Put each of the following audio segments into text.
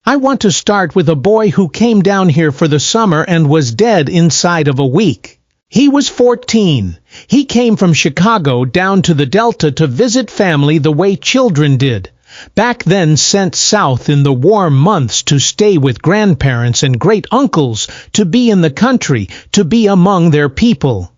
I want to start with a boy who came down here for the summer and was dead inside of a week. He was 14. He came from Chicago down to the Delta to visit family the way children did. Back then sent south in the warm months to stay with grandparents and great-uncles, to be in the country, to be among their people.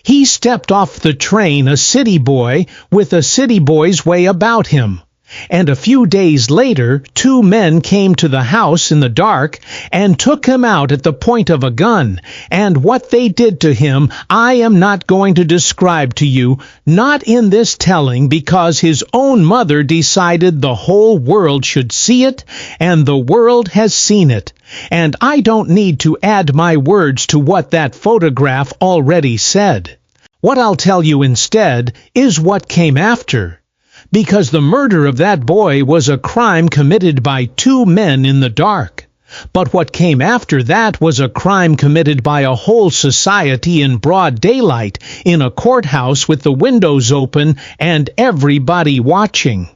He stepped off the train a city boy with a city boy's way about him. And a few days later, 2 men came to the house in the dark and took him out at the point of a gun. And what they did to him, I am not going to describe to you, not in this telling, because his own mother decided the whole world should see it, and the world has seen it. And I don't need to add my words to what that photograph already said. What I'll tell you instead is what came after. Because the murder of that boy was a crime committed by 2 men in the dark. But what came after that was a crime committed by a whole society in broad daylight, in a courthouse with the windows open and everybody watching.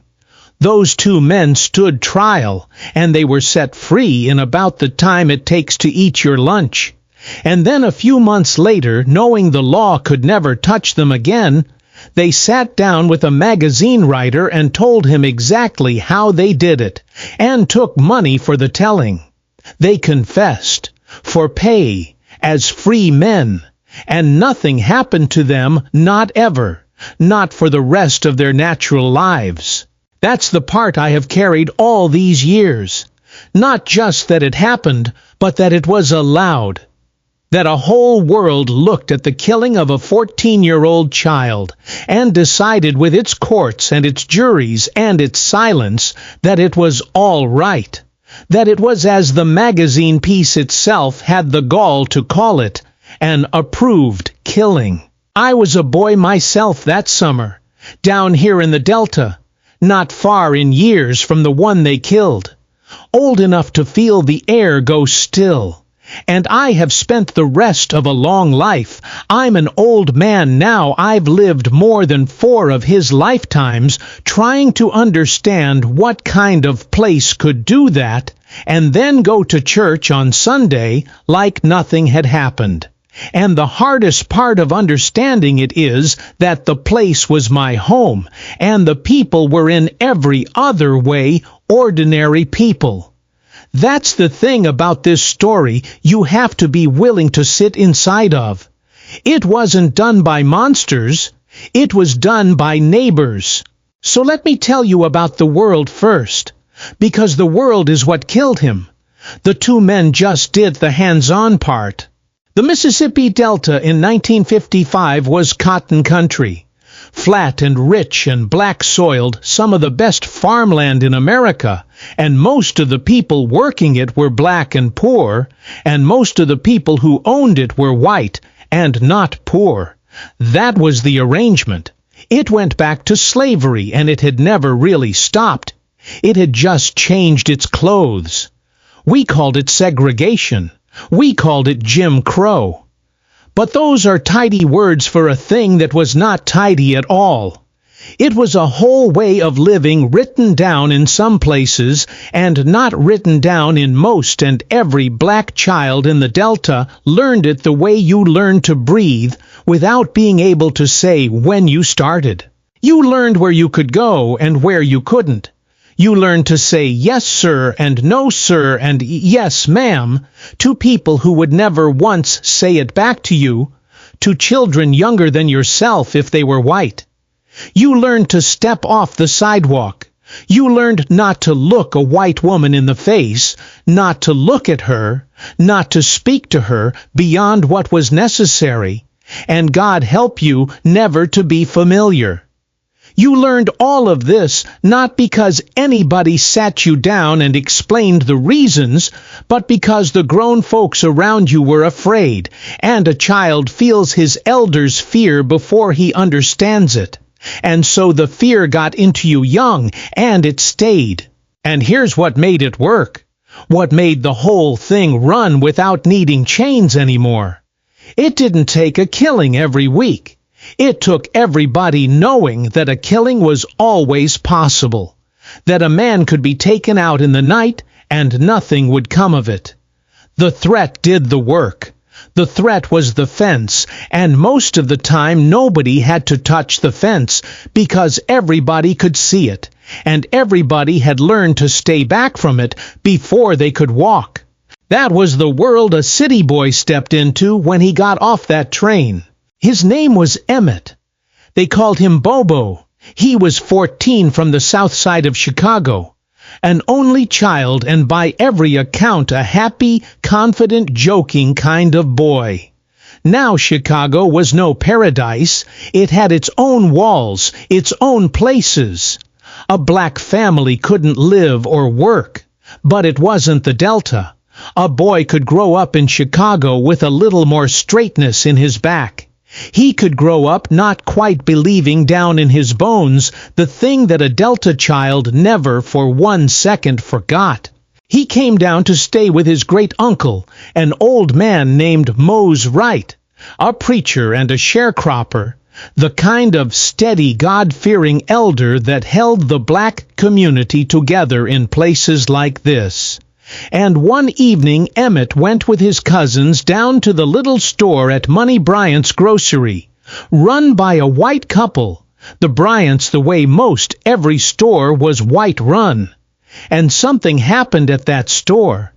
Those 2 men stood trial, and they were set free in about the time it takes to eat your lunch. And then a few months later, knowing the law could never touch them again, they sat down with a magazine writer and told him exactly how they did it, and took money for the telling. They confessed, for pay, as free men, and nothing happened to them, not ever, not for the rest of their natural lives. That's the part I have carried all these years. Not just that it happened, but that it was allowed. That a whole world looked at the killing of a 14-year-old child and decided with its courts and its juries and its silence that it was all right. That it was, as the magazine piece itself had the gall to call it, an approved killing. I was a boy myself that summer, down here in the Delta, not far in years from the one they killed, old enough to feel the air go still. And I have spent the rest of a long life. I'm an old man now. I've lived more than 4 of his lifetimes trying to understand what kind of place could do that, and then go to church on Sunday like nothing had happened. And the hardest part of understanding it is that the place was my home, and the people were in every other way ordinary people. That's the thing about this story you have to be willing to sit inside of. It wasn't done by monsters. It was done by neighbors. So let me tell you about the world first, because the world is what killed him. The 2 men just did the hands-on part. The Mississippi Delta in 1955 was cotton country. Flat and rich and black-soiled, some of the best farmland in America, and most of the people working it were black and poor, and most of the people who owned it were white and not poor. That was the arrangement. It went back to slavery, and it had never really stopped. It had just changed its clothes. We called it segregation. We called it Jim Crow. But those are tidy words for a thing that was not tidy at all. It was a whole way of living written down in some places and not written down in most, and every black child in the Delta learned it the way you learned to breathe without being able to say when you started. You learned where you could go and where you couldn't. You learned to say yes, sir, and no, sir, and yes, ma'am, to people who would never once say it back to you, to children younger than yourself if they were white. You learned to step off the sidewalk. You learned not to look a white woman in the face, not to look at her, not to speak to her beyond what was necessary, and God help you never to be familiar. You learned all of this not because anybody sat you down and explained the reasons, but because the grown folks around you were afraid, and a child feels his elders' fear before he understands it. And so the fear got into you young, and it stayed. And here's what made it work. What made the whole thing run without needing chains anymore. It didn't take a killing every week. It took everybody knowing that a killing was always possible, that a man could be taken out in the night and nothing would come of it. The threat did the work. The threat was the fence, and most of the time nobody had to touch the fence because everybody could see it, and everybody had learned to stay back from it before they could walk. That was the world a city boy stepped into when he got off that train. His name was Emmett. They called him Bobo. He was 14 from the south side of Chicago. An only child and by every account a happy, confident, joking kind of boy. Now Chicago was no paradise. It had its own walls, its own places. A black family couldn't live or work. But it wasn't the Delta. A boy could grow up in Chicago with a little more straightness in his back. He could grow up not quite believing down in his bones the thing that a Delta child never for 1 second forgot. He came down to stay with his great-uncle, an old man named Mose Wright, a preacher and a sharecropper, the kind of steady, God-fearing elder that held the black community together in places like this. And one evening Emmett went with his cousins down to the little store at Money Bryant's grocery, run by a white couple. The Bryants, the way most every store was white run. And something happened at that store.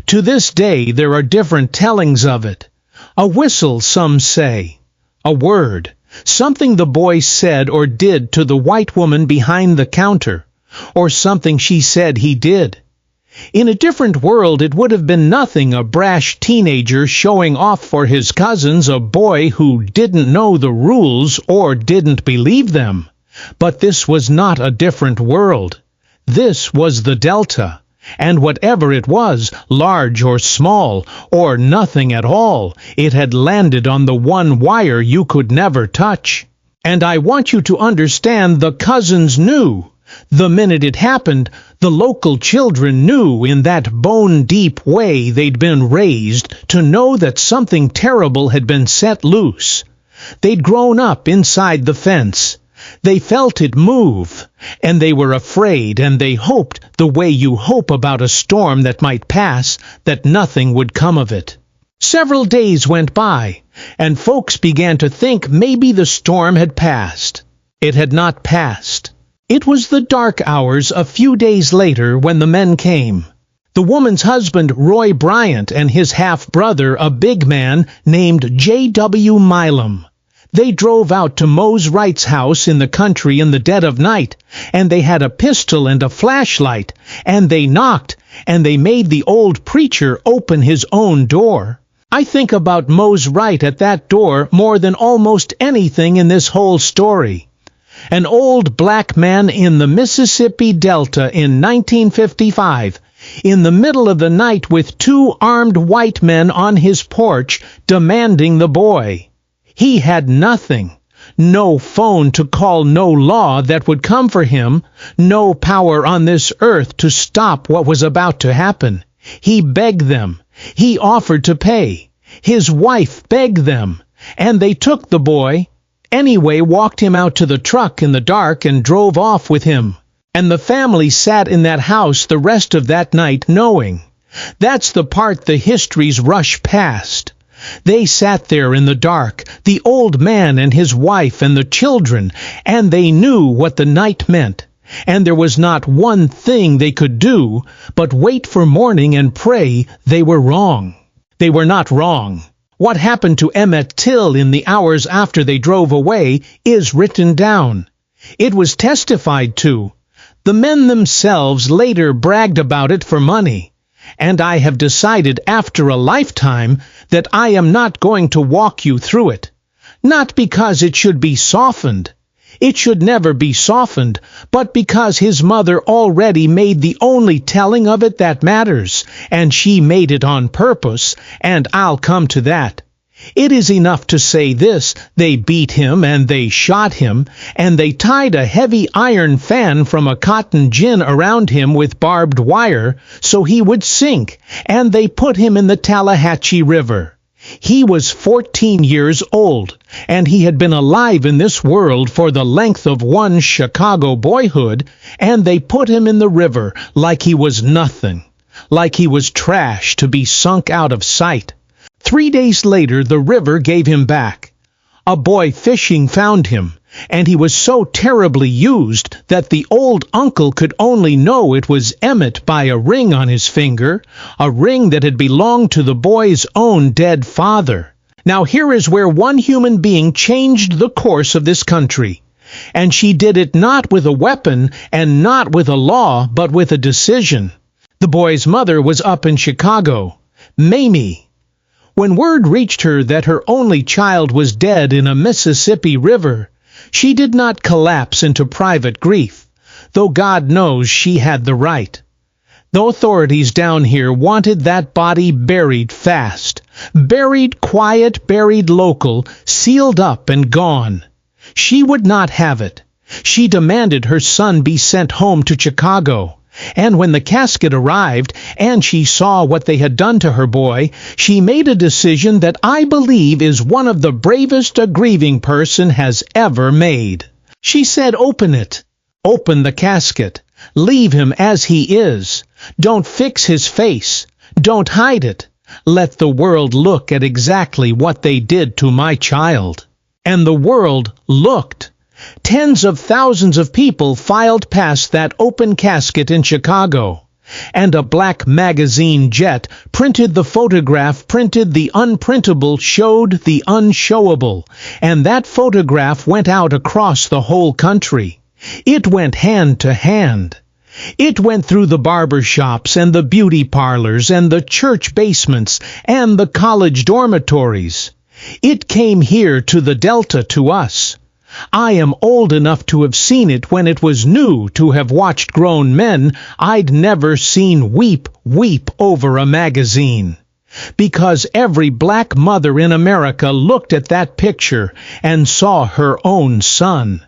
To this day there are different tellings of it. A whistle, some say. A word. Something the boy said or did to the white woman behind the counter. Or something she said he did. In a different world it would have been nothing, a brash teenager showing off for his cousins, a boy who didn't know the rules or didn't believe them. But this was not a different world. This was the Delta, and whatever it was, large or small, or nothing at all, it had landed on the one wire you could never touch. And I want you to understand the cousins knew. The minute it happened, the local children knew in that bone-deep way they'd been raised to know that something terrible had been set loose. They'd grown up inside the fence. They felt it move, and they were afraid, and they hoped, the way you hope about a storm that might pass, that nothing would come of it. Several days went by, and folks began to think maybe the storm had passed. It had not passed. It was the dark hours a few days later when the men came. The woman's husband, Roy Bryant, and his half-brother, a big man named J.W. Milam. They drove out to Mose Wright's house in the country in the dead of night, and they had a pistol and a flashlight, and they knocked, and they made the old preacher open his own door. I think about Mose Wright at that door more than almost anything in this whole story. An old black man in the Mississippi Delta in 1955, in the middle of the night with 2 armed white men on his porch demanding the boy. He had nothing. No phone to call, no law that would come for him, no power on this earth to stop what was about to happen. He begged them. He offered to pay. His wife begged them, and they took the boy. Anyway, walked him out to the truck in the dark and drove off with him. And the family sat in that house the rest of that night knowing. That's the part the histories rush past. They sat there in the dark, the old man and his wife and the children, and they knew what the night meant. And there was not one thing they could do but wait for morning and pray they were wrong. They were not wrong. What happened to Emmett Till in the hours after they drove away is written down. It was testified to. The men themselves later bragged about it for money. And I have decided after a lifetime that I am not going to walk you through it. Not because it should be softened. It should never be softened, but because his mother already made the only telling of it that matters, and she made it on purpose, and I'll come to that. It is enough to say this: they beat him, and they shot him, and they tied a heavy iron fan from a cotton gin around him with barbed wire so he would sink, and they put him in the Tallahatchie River. He was 14 years old, and he had been alive in this world for the length of one Chicago boyhood, and they put him in the river like he was nothing. like he was trash to be sunk out of sight. 3 days later the river gave him back. A boy fishing found him, and he was so terribly used that the old uncle could only know it was Emmett by a ring on his finger, a ring that had belonged to the boy's own dead father. Now here is where one human being changed the course of this country. And she did it not with a weapon and not with a law, but with a decision. The boy's mother was up in Chicago, Mamie. When word reached her that her only child was dead in a Mississippi river, she did not collapse into private grief, though God knows she had the right. The authorities down here wanted that body buried fast, buried quiet, buried local, sealed up and gone. She would not have it. She demanded her son be sent home to Chicago. And when the casket arrived, and she saw what they had done to her boy, she made a decision that I believe is one of the bravest a grieving person has ever made. She said, "Open it. Open the casket. Leave him as he is. Don't fix his face. Don't hide it. Let the world look at exactly what they did to my child." And the world looked. Tens of thousands of people filed past that open casket in Chicago, and a black magazine jet printed the photograph, printed the unprintable, showed the unshowable, and that photograph went out across the whole country. It went hand to hand. It went through the barber shops and the beauty parlors and the church basements and the college dormitories. It came here to the Delta, to us. I am old enough to have seen it when it was new, to have watched grown men I'd never seen weep over a magazine. Because every black mother in America looked at that picture and saw her own son.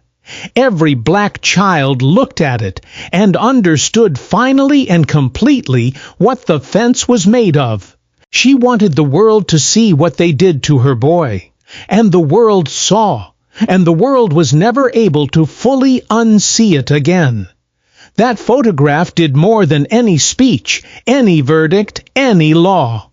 Every black child looked at it and understood finally and completely what the fence was made of. She wanted the world to see what they did to her boy, and the world saw. And the world was never able to fully unsee it again. That photograph did more than any speech, any verdict, any law.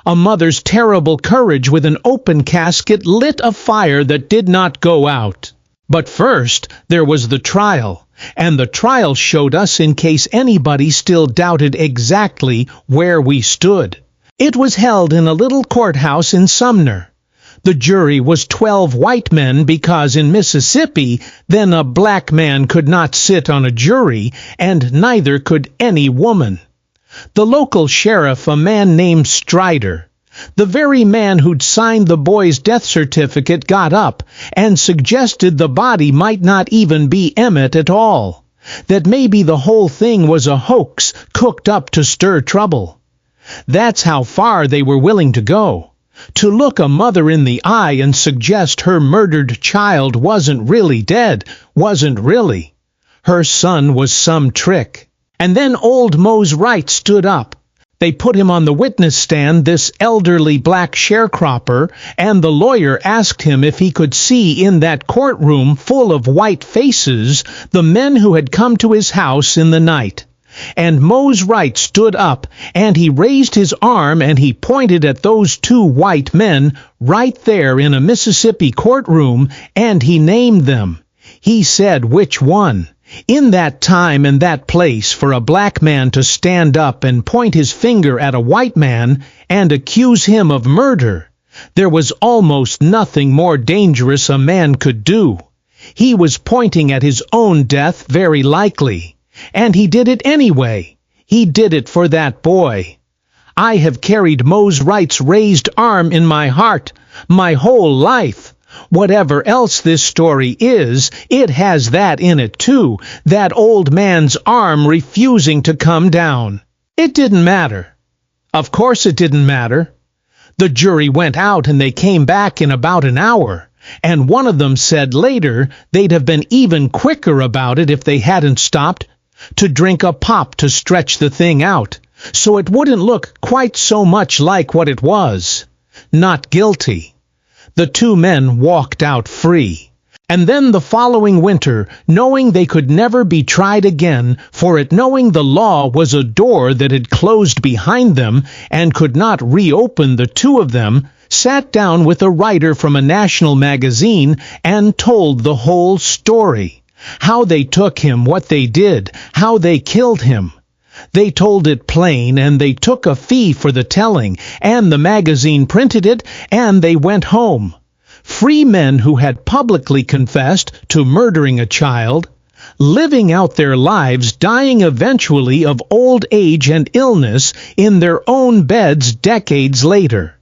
A mother's terrible courage with an open casket lit a fire that did not go out. But first there was the trial, and the trial showed us, in case anybody still doubted exactly where we stood. It was held in a little courthouse in Sumner. The jury was 12 white men, because in Mississippi then a black man could not sit on a jury, and neither could any woman. The local sheriff, a man named Strider, the very man who'd signed the boy's death certificate, got up and suggested the body might not even be Emmett at all, that maybe the whole thing was a hoax cooked up to stir trouble. That's how far they were willing to go. To look a mother in the eye and suggest her murdered child wasn't really dead, wasn't really. Her son was some trick. And then old Mose Wright stood up. They put him on the witness stand, this elderly black sharecropper, and the lawyer asked him if he could see in that courtroom full of white faces the men who had come to his house in the night. And Mose Wright stood up, and he raised his arm, and he pointed at those 2 white men right there in a Mississippi courtroom, and he named them. He said which one. In that time and that place, for a black man to stand up and point his finger at a white man and accuse him of murder, there was almost nothing more dangerous a man could do. He was pointing at his own death, very likely. And he did it anyway. He did it for that boy. I have carried Mose Wright's raised arm in my heart my whole life. Whatever else this story is, it has that in it too, that old man's arm refusing to come down. It didn't matter. Of course it didn't matter. The jury went out and they came back in about an hour. And one of them said later they'd have been even quicker about it if they hadn't stopped to drink a pop to stretch the thing out, so it wouldn't look quite so much like what it was. Not guilty. The 2 men walked out free. And then the following winter, knowing they could never be tried again, for it knowing the law was a door that had closed behind them and could not reopen, the two of them sat down with a writer from a national magazine and told the whole story. How they took him, what they did, how they killed him. They told it plain, and they took a fee for the telling, and the magazine printed it, and they went home. Free men who had publicly confessed to murdering a child, living out their lives, dying eventually of old age and illness in their own beds decades later,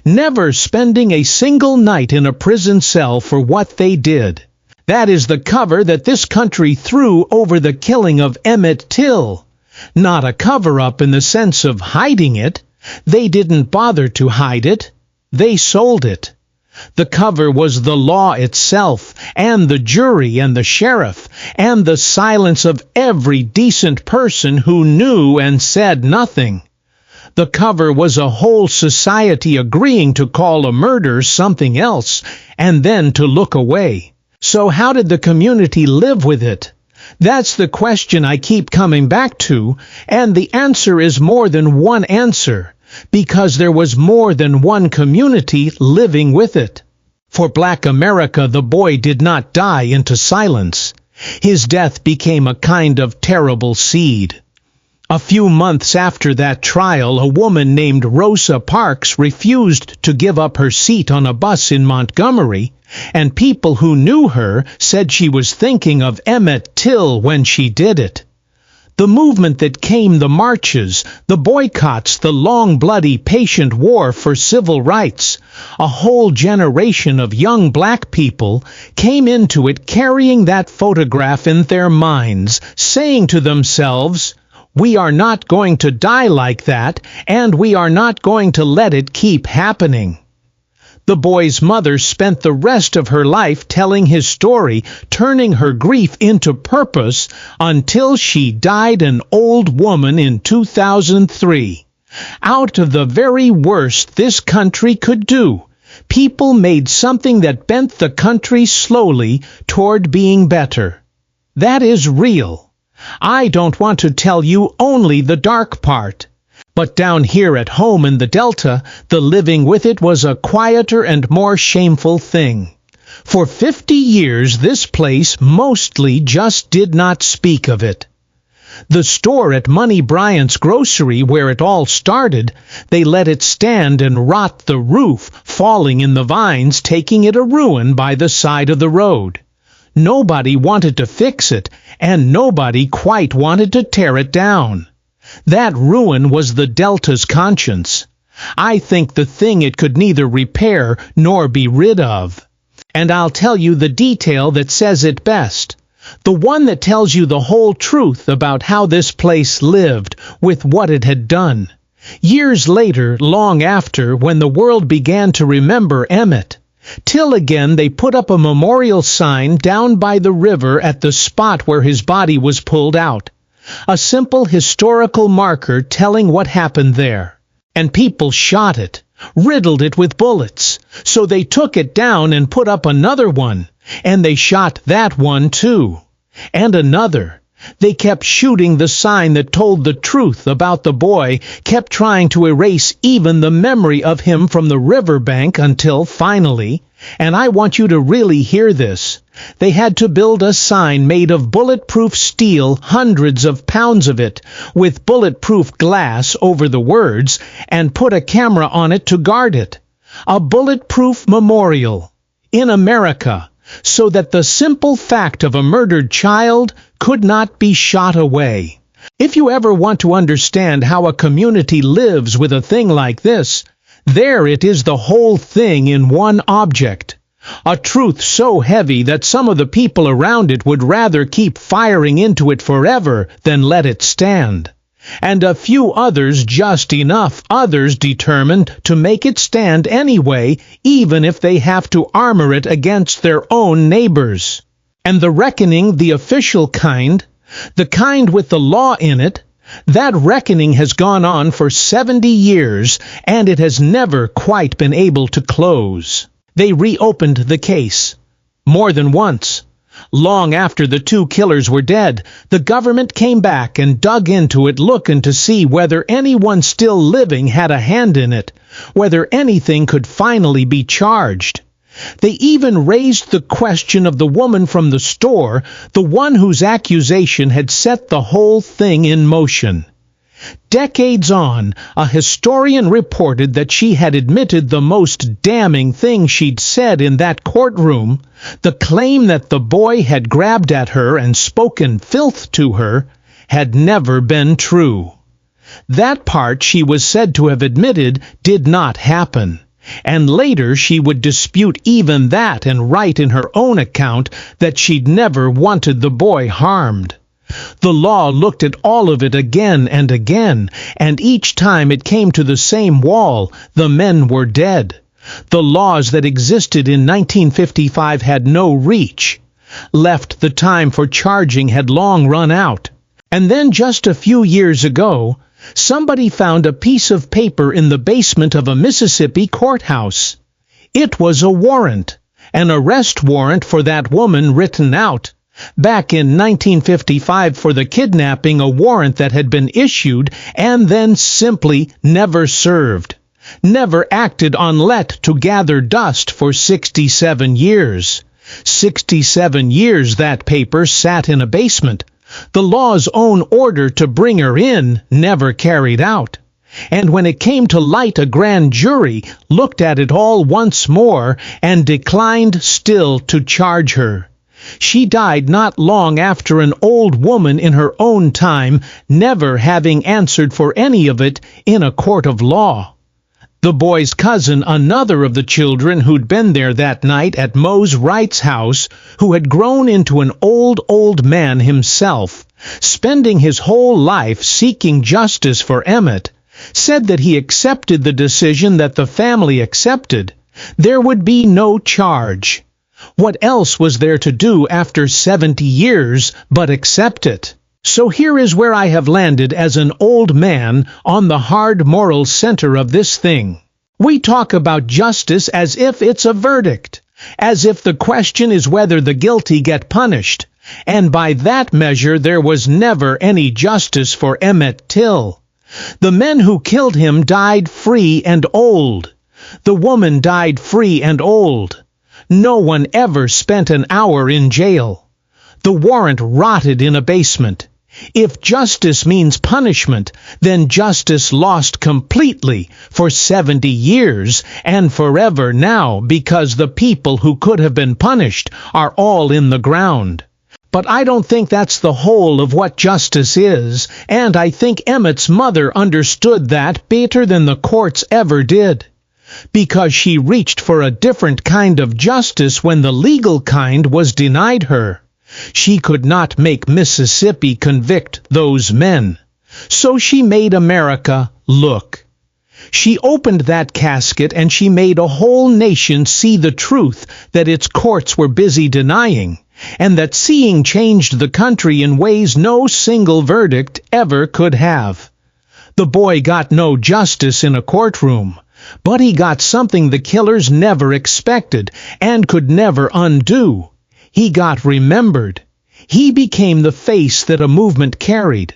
never spending a single night in a prison cell for what they did. That is the cover that this country threw over the killing of Emmett Till. Not a cover-up in the sense of hiding it. They didn't bother to hide it. They sold it. The cover was the law itself, and the jury, and the sheriff, and the silence of every decent person who knew and said nothing. The cover was a whole society agreeing to call a murder something else, and then to look away. So how did the community live with it? That's the question I keep coming back to, and the answer is more than one answer, because there was more than one community living with it. For Black America, the boy did not die into silence. His death became a kind of terrible seed. A few months after that trial, a woman named Rosa Parks refused to give up her seat on a bus in Montgomery, and people who knew her said she was thinking of Emmett Till when she did it. The movement that came, the marches, the boycotts, the long, bloody, patient war for civil rights, a whole generation of young black people came into it carrying that photograph in their minds, saying to themselves, "We are not going to die like that, and we are not going to let it keep happening." The boy's mother spent the rest of her life telling his story, turning her grief into purpose, until she died an old woman in 2003. Out of the very worst this country could do, people made something that bent the country slowly toward being better. That is real. I don't want to tell you only the dark part. But down here at home in the Delta, the living with it was a quieter and more shameful thing. For 50 years this place mostly just did not speak of it. The store at Money Bryant's grocery, where it all started, they let it stand and rot, the roof falling in the vines, taking it a ruin by the side of the road. Nobody wanted to fix it, and nobody quite wanted to tear it down. That ruin was the Delta's conscience. I think the thing it could neither repair nor be rid of. And I'll tell you the detail that says it best. The one that tells you the whole truth about how this place lived, with what it had done. Years later, long after, when the world began to remember Emmett Till again, they put up a memorial sign down by the river at the spot where his body was pulled out. A simple historical marker telling what happened there. And people shot it, riddled it with bullets. So they took it down and put up another one, and they shot that one too. And another. They kept shooting the sign that told the truth about the boy, kept trying to erase even the memory of him from the riverbank until finally, and I want you to really hear this, they had to build a sign made of bulletproof steel, hundreds of pounds of it, with bulletproof glass over the words, and put a camera on it to guard it. A bulletproof memorial. In America. So that the simple fact of a murdered child could not be shot away. If you ever want to understand how a community lives with a thing like this, there it is, the whole thing in one object. A truth so heavy that some of the people around it would rather keep firing into it forever than let it stand. And a few others, just enough others determined to make it stand anyway, even if they have to armor it against their own neighbors. And the reckoning, the official kind, the kind with the law in it, that reckoning has gone on for 70 years, and it has never quite been able to close. They reopened the case. more than once. Long after the two killers were dead, the government came back and dug into it looking to see whether anyone still living had a hand in it, whether anything could finally be charged. They even raised the question of the woman from the store, the one whose accusation had set the whole thing in motion. Decades on, a historian reported that she had admitted the most damning thing she'd said in that courtroom. The claim that the boy had grabbed at her and spoken filth to her had never been true. That part she was said to have admitted did not happen, and later she would dispute even that and write in her own account that she'd never wanted the boy harmed. The law looked at all of it again and again, and each time it came to the same wall: the men were dead. The laws that existed in 1955 had no reach. Left the time for charging had long run out. And then just a few years ago, somebody found a piece of paper in the basement of a Mississippi courthouse. It was a warrant, an arrest warrant for that woman written out. Back in 1955 for the kidnapping, a warrant that had been issued and then simply never served. Never acted on, let to gather dust for 67 years. 67 years that paper sat in a basement. The law's own order to bring her in never carried out. And when it came to light, a grand jury looked at it all once more and declined still to charge her. She died not long after, an old woman in her own time, never having answered for any of it in a court of law. The boy's cousin, another of the children who'd been there that night at Mose Wright's house, who had grown into an old man himself, spending his whole life seeking justice for Emmett, said that he accepted the decision that the family accepted. There would be no charge. What else was there to do after 70 years but accept it? So here is where I have landed as an old man on the hard moral center of this thing. We talk about justice as if it's a verdict, as if the question is whether the guilty get punished, and by that measure there was never any justice for Emmett Till. The men who killed him died free and old. The woman died free and old. No one ever spent an hour in jail. The warrant rotted in a basement. If justice means punishment, then justice lost completely for 70 years and forever now, because the people who could have been punished are all in the ground. But I don't think that's the whole of what justice is, and I think Emmett's mother understood that better than the courts ever did, because she reached for a different kind of justice when the legal kind was denied her. She could not make Mississippi convict those men. So she made America look. She opened that casket and she made a whole nation see the truth that its courts were busy denying, and that seeing changed the country in ways no single verdict ever could have. The boy got no justice in a courtroom, but he got something the killers never expected and could never undo. He got remembered. He became the face that a movement carried.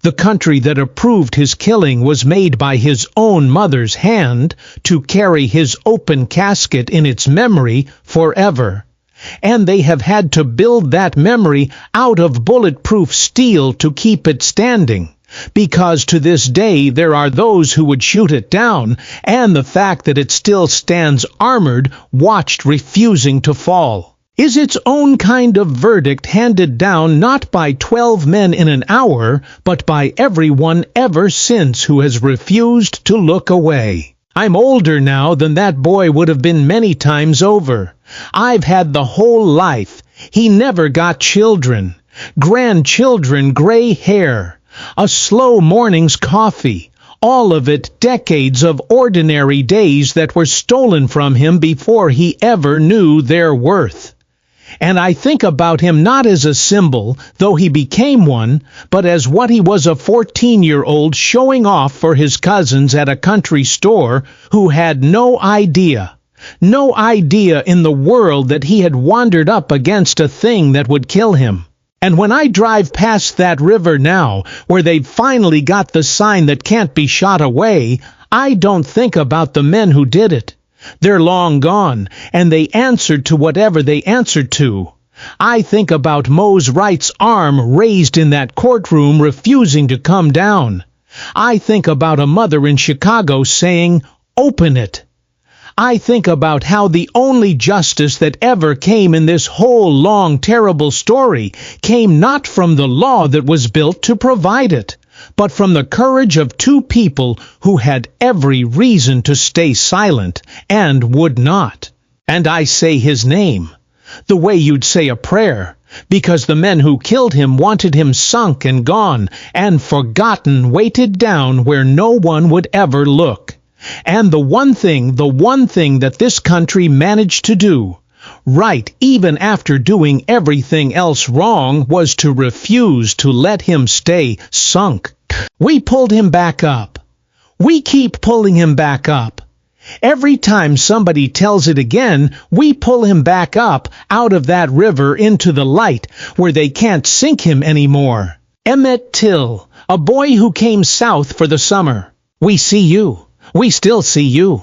The country that approved his killing was made by his own mother's hand to carry his open casket in its memory forever. And they have had to build that memory out of bulletproof steel to keep it standing, because to this day there are those who would shoot it down, and the fact that it still stands armored, watched, refusing to fall, is its own kind of verdict, handed down not by 12 men in an hour, but by everyone ever since who has refused to look away. I'm older now than that boy would have been many times over. I've had the whole life. He never got children, grandchildren, gray hair, a slow morning's coffee, all of it decades of ordinary days that were stolen from him before he ever knew their worth. And I think about him not as a symbol, though he became one, but as what he was, a 14-year-old showing off for his cousins at a country store who had no idea, No idea in the world that he had wandered up against a thing that would kill him. And when I drive past that river now, where they've finally got the sign that can't be shot away, I don't think about the men who did it. They're long gone, and they answered to whatever they answered to. I think about Mose Wright's arm raised in that courtroom refusing to come down. I think about a mother in Chicago saying, "Open it." I think about how the only justice that ever came in this whole long, terrible story came not from the law that was built to provide it, but from the courage of two people who had every reason to stay silent and would not. And I say his name, the way you'd say a prayer, because the men who killed him wanted him sunk and gone and forgotten, weighted down where no one would ever look. And the one thing that this country managed to do, right even after doing everything else wrong, was to refuse to let him stay sunk. We pulled him back up. We keep pulling him back up. Every time somebody tells it again, we pull him back up out of that river into the light where they can't sink him anymore. Emmett Till, a boy who came south for the summer. We see you. We still see you.